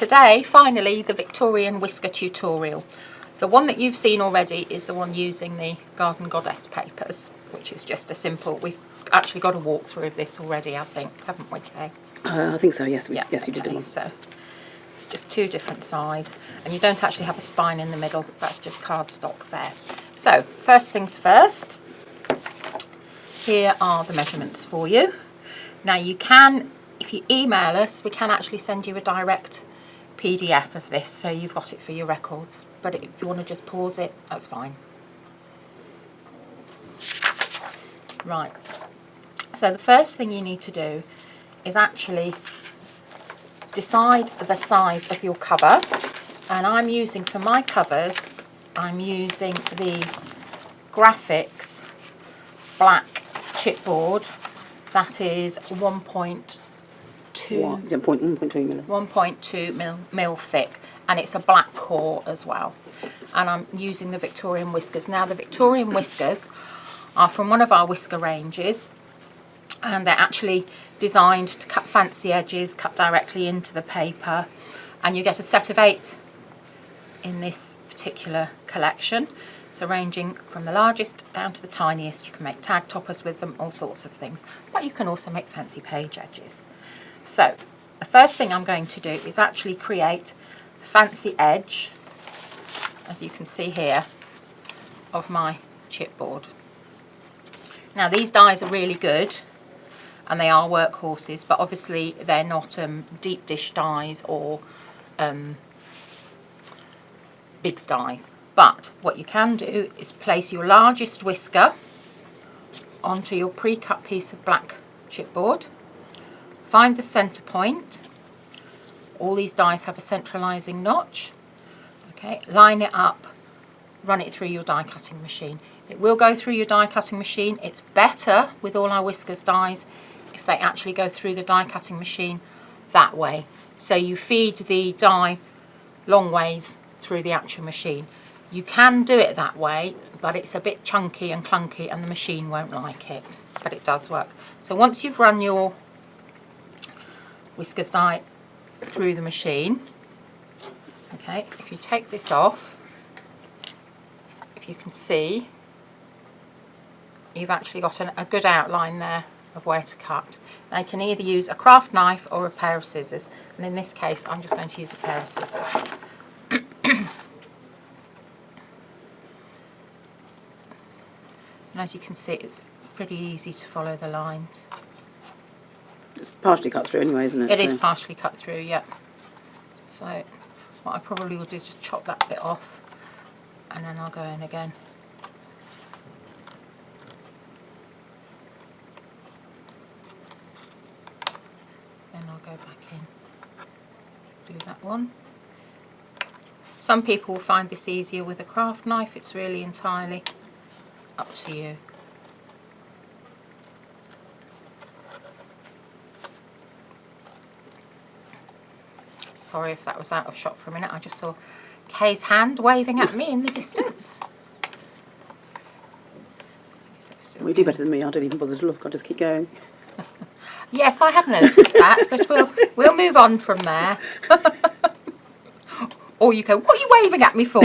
today, finally, the Victorian Whisker tutorial. The one that you've seen already is the one using the Garden Goddess papers, which is just a simple, we've actually got a walkthrough of this already, I think, haven't we, Kay? I think so, yes. Yeah, yes, you okay, did one. So it's just two different sides, and you don't actually have a spine in the middle, that's just cardstock there. So, first things first, here are the measurements for you. Now you can, if you email us, we can actually send you a direct PDF of this, so you've got it for your records. But if you want to just pause it, that's fine. Right, so the first thing you need to do is actually decide the size of your cover. And I'm using, for my covers, I'm using the Graphics black chipboard. That is 1.2 mil thick, and it's a black core as well. And I'm using the Victorian Whiskers. Now the Victorian Whiskers are from one of our whisker ranges, and they're actually designed to cut fancy edges, cut directly into the paper, and you get a set of 8 in this particular collection. So ranging from the largest down to the tiniest. You can make tag toppers with them, all sorts of things, but you can also make fancy page edges. So the first thing I'm going to do is actually create the fancy edge, as you can see here, of my chipboard. Now these dies are really good, and they are workhorses, but obviously they're not deep dish dies or big dies. But what you can do is place your largest whisker onto your pre-cut piece of black chipboard, find the centre point. All these dies have a centralising notch. Okay, line it up, run it through your die cutting machine. It will go through your die cutting machine. It's better with all our whiskers dies if they actually go through the die cutting machine that way. So you feed the die long ways through the actual machine. You can do it that way, but it's a bit chunky and clunky and the machine won't like it, but it does work. So once you've run your whiskers die through the machine, okay, if you take this off, if you can see, you've actually got a good outline there of where to cut. Now you can either use a craft knife or a pair of scissors, and in this case I'm just going to use a pair of scissors. And as you can see, it's pretty easy to follow the lines. It's partially cut through anyway, isn't it? It is partially cut through, yeah. So what I probably will do is just chop that bit off, and then I'll go in again. Then I'll go back in, do that one. Some people will find this easier with a craft knife. It's really entirely up to you. Sorry if that was out of shot for a minute. I just saw Kay's hand waving at me in the distance. Well, you do better than me. I don't even bother to look. I'll just keep going. Yes, I have noticed that, but we'll move on from there. Or you go, what are you waving at me for?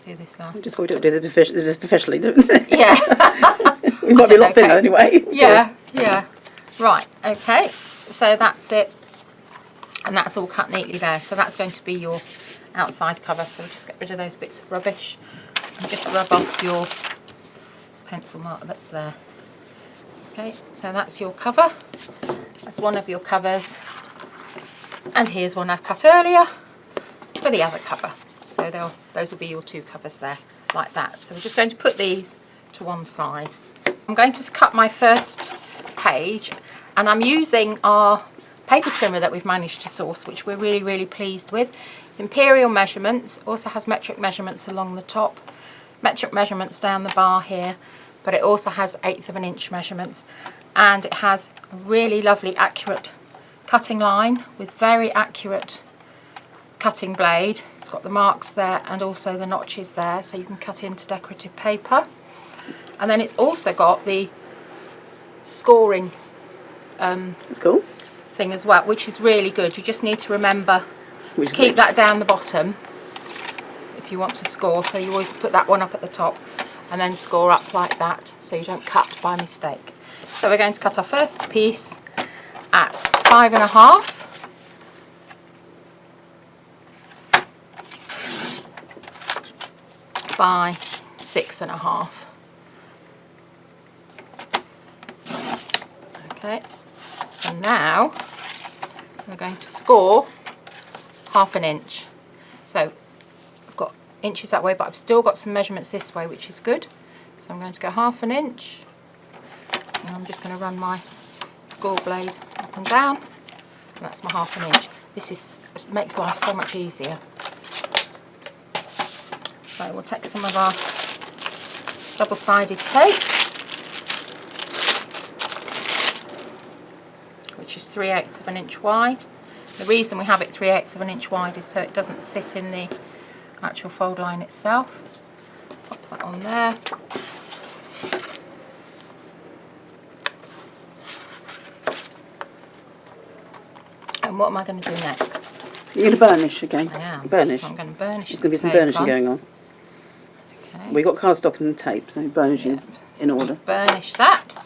Do this last. Just we don't do this professionally, don't we? Yeah. We might be a lot thinner anyway. Yeah, yeah. Right, okay. So that's it. And that's all cut neatly there. So that's going to be your outside cover. So we'll just get rid of those bits of rubbish and just rub off your pencil mark that's there. Okay, so that's your cover. That's one of your covers. And here's one I've cut earlier for the other cover. So those will be your 2 covers there, like that. So we're just going to put these to one side. I'm going to cut my first page, and I'm using our paper trimmer that we've managed to source, which we're really, really pleased with. It's imperial measurements, also has metric measurements along the top, metric measurements down the bar here, but it also has 1/8 of an inch measurements, and it has a really lovely accurate cutting line with very accurate cutting blade. It's got the marks there and also the notches there, so you can cut into decorative paper. And then it's also got the scoring That's cool. thing as well, which is really good. You just need to remember, Which keep that down the bottom if you want to score. So you always put that one up at the top and then score up like that so you don't cut by mistake. So we're going to cut our first piece at 5.5 by 6.5. Okay, and now we're going to score 1/2 inch. So I've got inches that way, but I've still got some measurements this way, which is good. So I'm going to go 1/2 inch, and I'm just going to run my score blade up and down, and that's my 1/2 inch. This makes life so much easier. So we'll take some of our double-sided tape, which is 3/8 of an inch wide. The reason we have it 3/8 of an inch wide is so it doesn't sit in the actual fold line itself. Pop that on there. And what am I going to do next? You're going to burnish again. I am. Burnish. So I'm going to burnish. There's going to be some burnishing going on. Okay. We've got cardstock and tape, so burnishing is in order. Burnish that.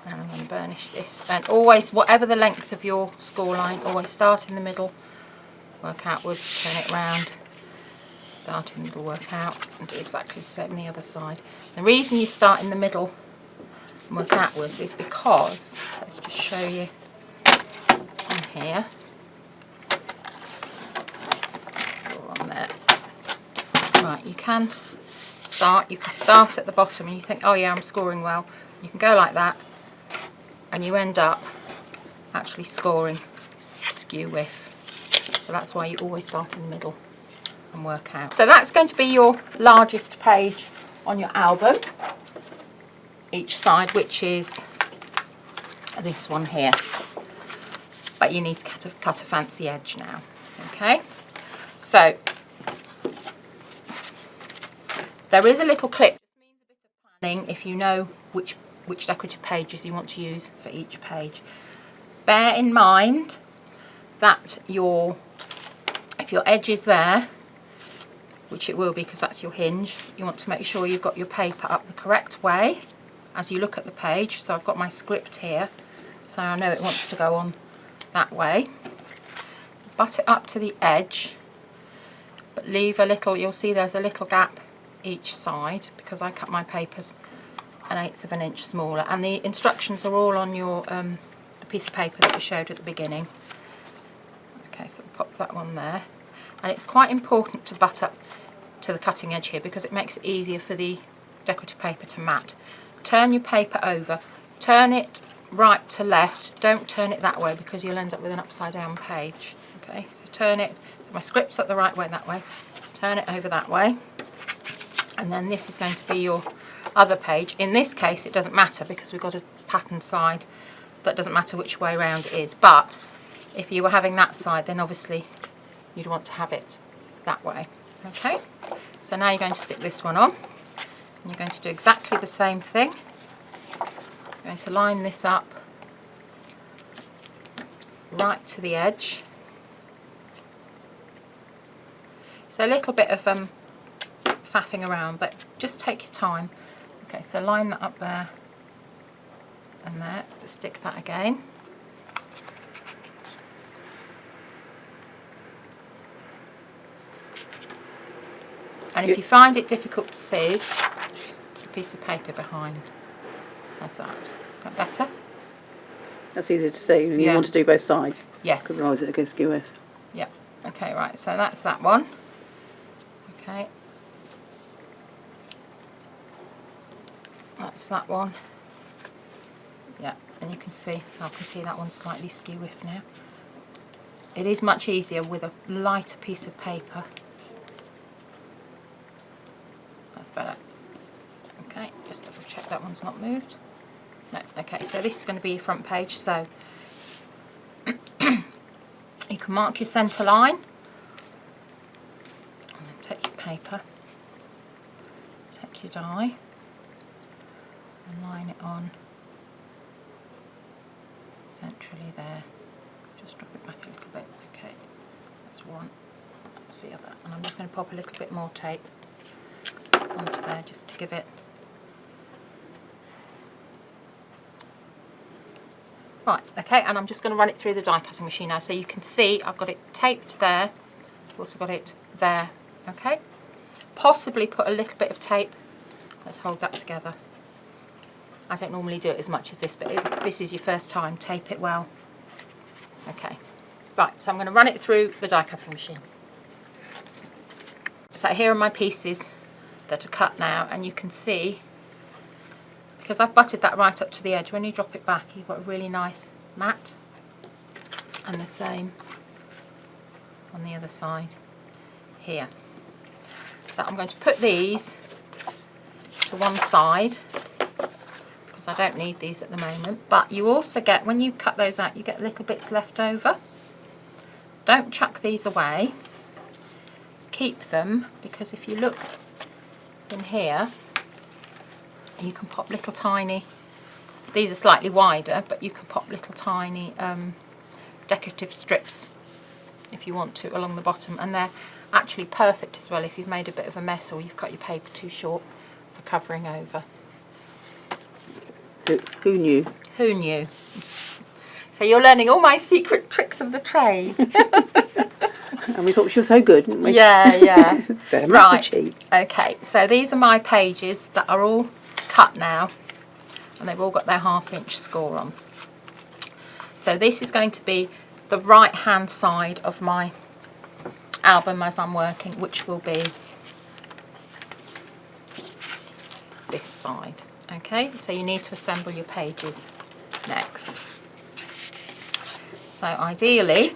And I'm going to burnish this. And always, whatever the length of your score line, always start in the middle, work outwards, turn it round, start in the middle, work out, and do exactly the same on the other side. The reason you start in the middle and work outwards is because, let's just show you on here. Score on there. Right, you can start at the bottom and you think, oh yeah, I'm scoring well. You can go like that, and you end up actually scoring skew width. So that's why you always start in the middle and work out. So that's going to be your largest page on your album, each side, which is this one here. But you need to cut a fancy edge now. Okay, so there is a little clip. It means a bit of planning if you know which decorative pages you want to use for each page. Bear in mind that if your edge is there, which it will be because that's your hinge, you want to make sure you've got your paper up the correct way as you look at the page. So I've got my script here, so I know it wants to go on that way. Butt it up to the edge, but leave a little, you'll see there's a little gap each side because I cut my papers 1/8 of an inch smaller, and the instructions are all on your the piece of paper that we showed at the beginning. Okay, so pop that one there, and it's quite important to butt up to the cutting edge here because it makes it easier for the decorative paper to mat. Turn your paper over, turn it right to left, don't turn it that way because you'll end up with an upside down page. Okay, so turn it, my script's up the right way that way, turn it over that way, and then this is going to be your other page. In this case it doesn't matter because we've got a pattern side, that doesn't matter which way round it is, but if you were having that side then obviously you'd want to have it that way. Okay, so now you're going to stick this one on and you're going to do exactly the same thing. You're going to line this up right to the edge. So a little bit of faffing around, but just take your time. Okay, so line that up there and there, stick that again. And if you find it difficult to see, a piece of paper behind. How's that? Is that better? That's easy to see when you want to do both sides. Yes. Because otherwise it goes skew width. Yeah. Okay, right, so that's that one. Okay. That's that one. Yeah, and you can see, I can see that one's slightly skew width now. It is much easier with a lighter piece of paper. That's better. Okay, just double check that one's not moved. No, okay, so this is going to be your front page, so you can mark your centre line and then take your paper, take your die and line it on centrally there. Just drop it back a little bit. Okay, that's one. That's the other. And I'm just going to pop a little bit more tape onto there just to give it. Right, okay, and I'm just going to run it through the die cutting machine now so you can see I've got it taped there. I've also got it there. Okay, possibly put a little bit of tape. Let's hold that together. I don't normally do it as much as this, but if this is your first time, tape it well. Okay, right, so I'm going to run it through the die cutting machine. So here are my pieces that are cut now, and you can see, because I've butted that right up to the edge, when you drop it back you've got a really nice mat, and the same on the other side here. So I'm going to put these to one side because I don't need these at the moment, but you also get, when you cut those out, you get little bits left over. Don't chuck these away, keep them, because if you look in here you can pop little tiny, these are slightly wider, but you can pop little tiny decorative strips if you want to along the bottom, and they're actually perfect as well if you've made a bit of a mess or you've cut your paper too short for covering over. Who knew? Who knew? So you're learning all my secret tricks of the trade. And we thought she was so good, didn't we? Yeah, yeah. So Right. cheap. Okay, so these are my pages that are all cut now, and they've all got their 1/2 inch score on. So this is going to be the right hand side of my album as I'm working, which will be this side. Okay, so you need to assemble your pages next. So ideally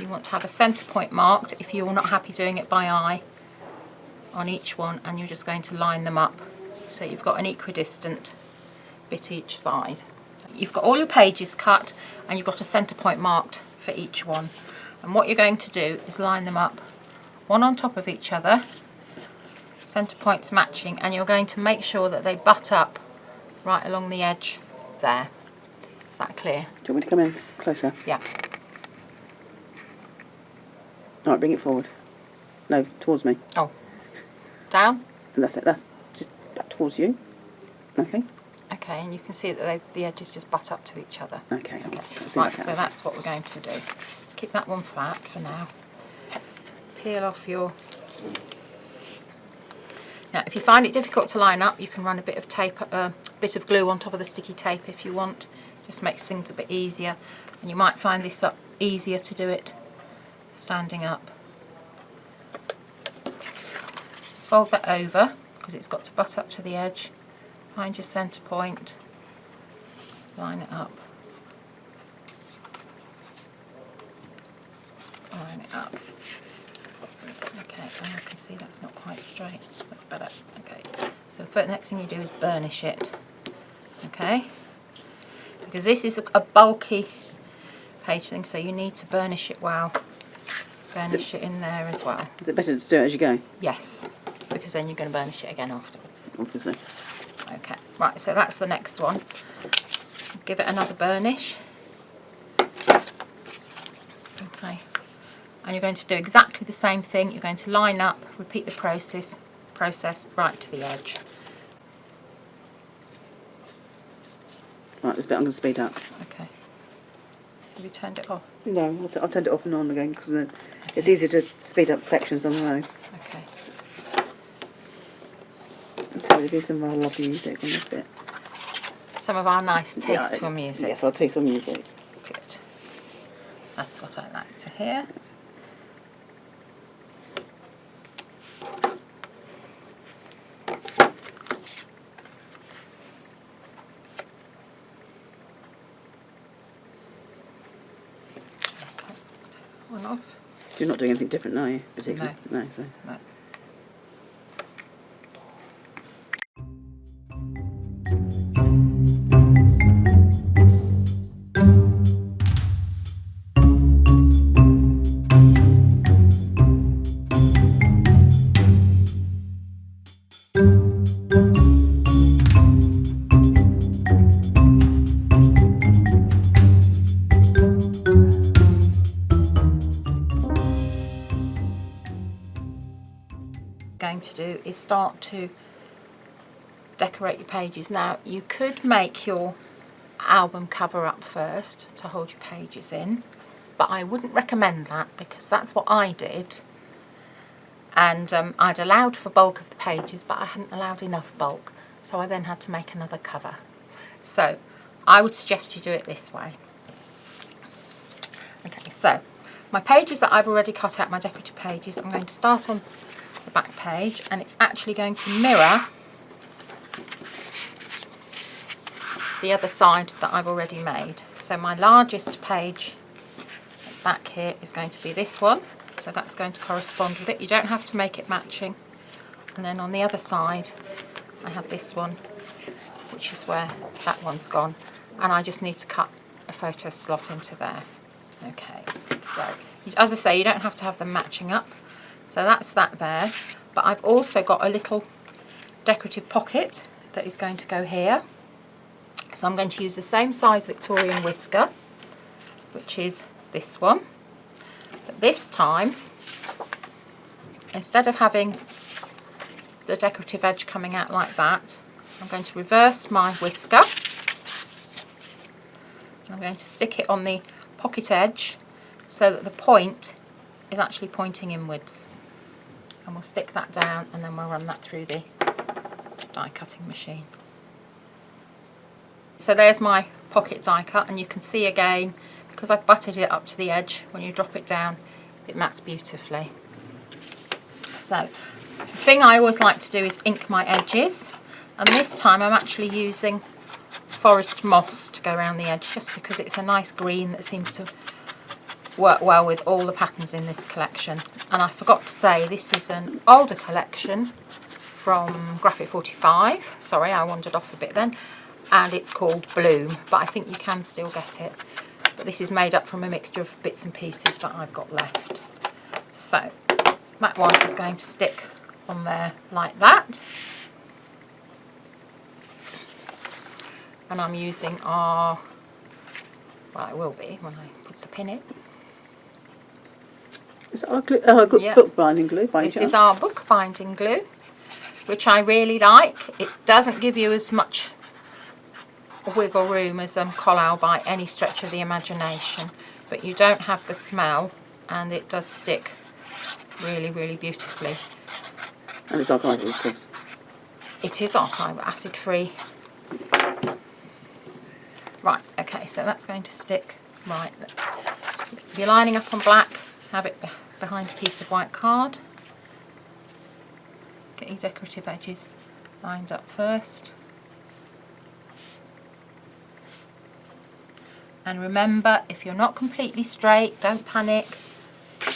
you want to have a centre point marked if you're not happy doing it by eye on each one, and you're just going to line them up so you've got an equidistant bit each side. You've got all your pages cut and you've got a centre point marked for each one, and what you're going to do is line them up one on top of each other, centre points matching, and you're going to make sure that they butt up right along the edge there. Is that clear? Do you want me to come in closer? Yeah. All right, bring it forward. No, towards me. Oh, down? And that's it. That's just back towards you. Okay. Okay, and you can see that the edges just butt up to each other. Okay. Okay. Zoom Right, back so out. that's what we're going to do. Keep that one flat for now. Peel off your... Now, if you find it difficult to line up, you can run a bit of tape, bit of glue on top of the sticky tape if you want. Just makes things a bit easier. And you might find this up easier to do it standing up. Fold that over because it's got to butt up to the edge. Find your centre point, line it up, line it up. Okay, and I can see that's not quite straight. That's better. Okay, so the next thing you do is burnish it. Okay, because this is a bulky page thing, so you need to burnish it well. Burnish it in there as well. Is it better to do it as you go? Yes, because then you're going to burnish it again afterwards. Obviously. Okay, right, so that's the next one. Give it another burnish. Okay, and you're going to do exactly the same thing. You're going to line up, repeat the process right to the edge. Right, this bit I'm going to speed up. Okay. Have you turned it off? No, I'll turn it off and on again because it's easier to speed up sections on the road. Okay. So there'll be some rather lovely music on this bit. Some of our nice tasteful music. Yes, I'll take some music. Good. That's what I like to hear. One off. You're not doing anything different, are you? Particularly? No. So. No. going to do is start to decorate your pages. Now you could make your album cover up first to hold your pages in, but I wouldn't recommend that because that's what I did, and I'd allowed for bulk of the pages but I hadn't allowed enough bulk, so I then had to make another cover. So I would suggest you do it this way. Okay, so my pages that I've already cut out, my decorative pages, I'm going to start on the back page, and it's actually going to mirror the other side that I've already made. So my largest page back here is going to be this one, so that's going to correspond with it. You don't have to make it matching. And then on the other side I have this one, which is where that one's gone, and I just need to cut a photo slot into there. Okay, so as I say, you don't have to have them matching up. So that's that there, but I've also got a little decorative pocket that is going to go here. So I'm going to use the same size Victorian whisker, which is this one, but this time, instead of having the decorative edge coming out like that, I'm going to reverse my whisker. I'm going to stick it on the pocket edge so that the point is actually pointing inwards, and we'll stick that down and then we'll run that through the die cutting machine. So there's my pocket die cut, and you can see again, because I've butted it up to the edge, when you drop it down it mats beautifully. So the thing I always like to do is ink my edges, and this time I'm actually using forest moss to go around the edge, just because it's a nice green that seems to work well with all the patterns in this collection. And I forgot to say, this is an older collection from Graphic 45. Sorry, I wandered off a bit then. And it's called Bloom, but I think you can still get it. But this is made up from a mixture of bits and pieces that I've got left. So that one is going to stick on there like that. And I'm using our, well, it will be when I put the pin in. Is that our glue? Oh, good. Yeah. Book binding glue. By This chance. is our book binding glue, which I really like. It doesn't give you as much wiggle room as Collal by any stretch of the imagination, but you don't have the smell, and it does stick really, really beautifully. And it's archival, of course. It is archival, acid free. Right, okay, so that's going to stick right. If you're lining up on black, have it behind a piece of white card. Get your decorative edges lined up first. And remember, if you're not completely straight, don't panic.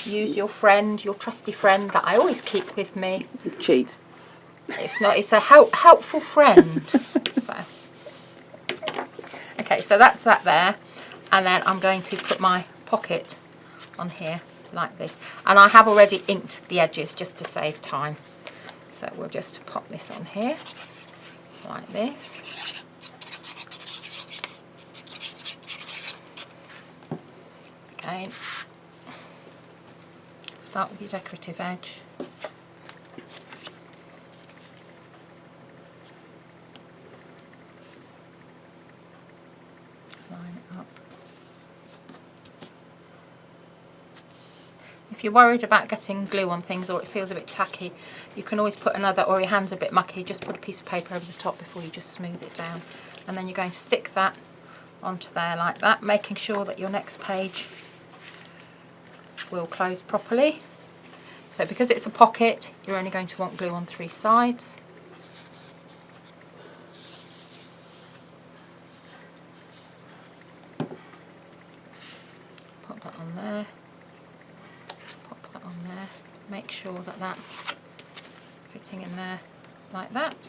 Use your friend, your trusty friend that I always keep with me. Cheat. It's not. It's a helpful friend. So, okay, so that's that there, and then I'm going to put my pocket on here like this, and I have already inked the edges just to save time. So we'll just pop this on here like this. Okay, start with your decorative edge. Line it up. If you're worried about getting glue on things or it feels a bit tacky, you can always put another, or your hand's a bit mucky, just put a piece of paper over the top before you just smooth it down. And then you're going to stick that onto there like that, making sure that your next page will close properly. So because it's a pocket, you're only going to want glue on 3 sides. Pop that on there, pop that on there, make sure that that's fitting in there like that.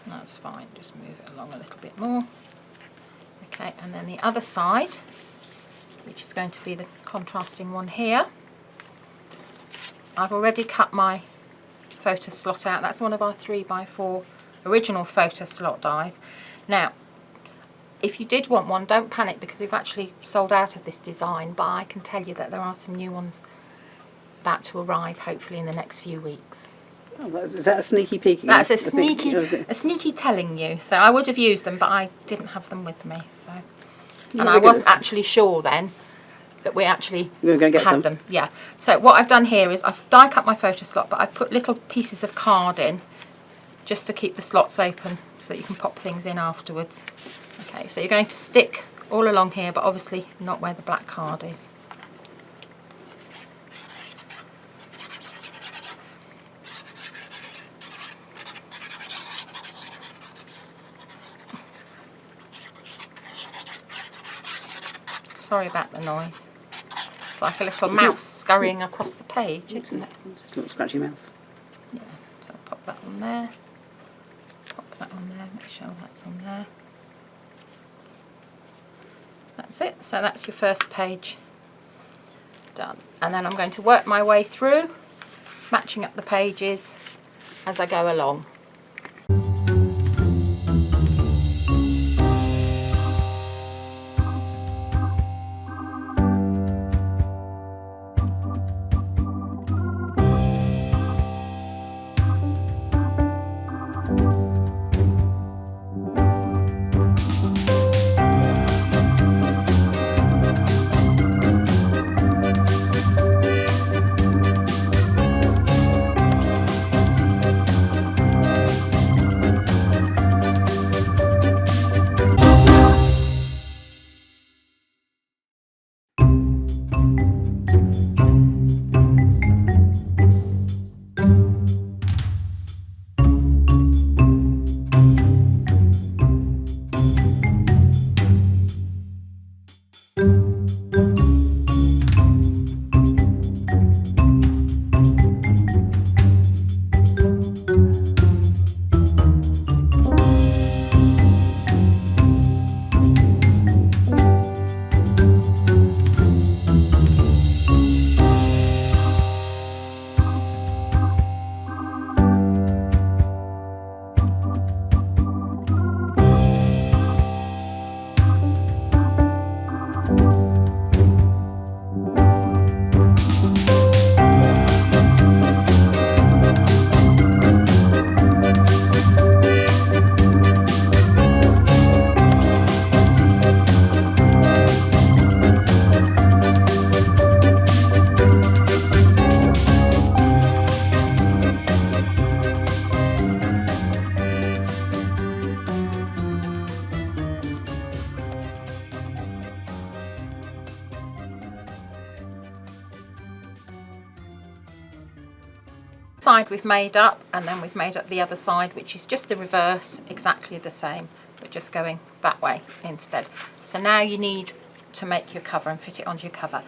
That's fine, just move it along a little bit more. Okay, and then the other side, which is going to be the contrasting one here, I've already cut my photo slot out. That's one of our 3x4 original photo slot dies. Now, if you did want one, don't panic because we've actually sold out of this design, but I can tell you that there are some new ones about to arrive hopefully in the next few weeks. Oh, is that a sneaky peek? That's a sneaky telling you. So I would have used them, but I didn't have them with me. So, and I wasn't actually sure then that we actually had them. Yeah. So what I've done here is I've die cut my photo slot, but I've put little pieces of card in just to keep the slots open so that you can pop things in afterwards. Okay. So you're going to stick all along here, but obviously not where the black card is. Sorry about the noise. It's like a little mouse scurrying across the page, isn't it? It's just a little scratchy mouse. Yeah, so I'll pop that on there. Pop that on there, make sure that's on there. That's it, so that's your first page done. And then I'm going to work my way through, matching up the pages as I go along. Side we've made up, and then we've made up the other side, which is just the reverse, exactly the same, but just going that way instead. So now you need to make your cover and fit it onto your cover.